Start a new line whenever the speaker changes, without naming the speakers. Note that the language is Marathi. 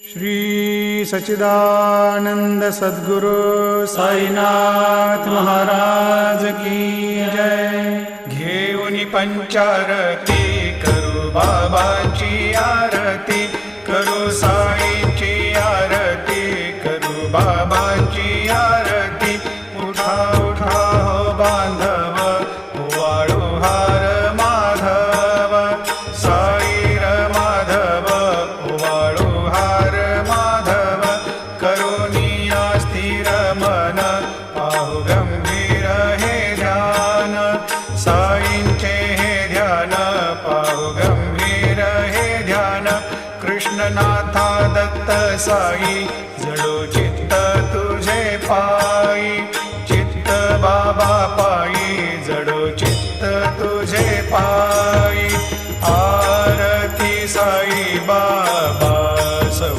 श्री सच्चिदानंद सद्गुरु साईनाथ महाराज की जय। घेऊन पंचारती करू बाबाची आरती, करू साईंची आरती, करू बाबांची आरती। उठा उठा हो बांधव, वाळू हार माधव, साई र माधव, वाळू हार माधव। करुणिया स्थिर मन, पाहु गंभीर हे ध्यान, साईंचे हे ध्यान, पाहु गंभीर हे ध्यान। कृष्णनाथा दत्त साई, जडो चित्त तुझे पा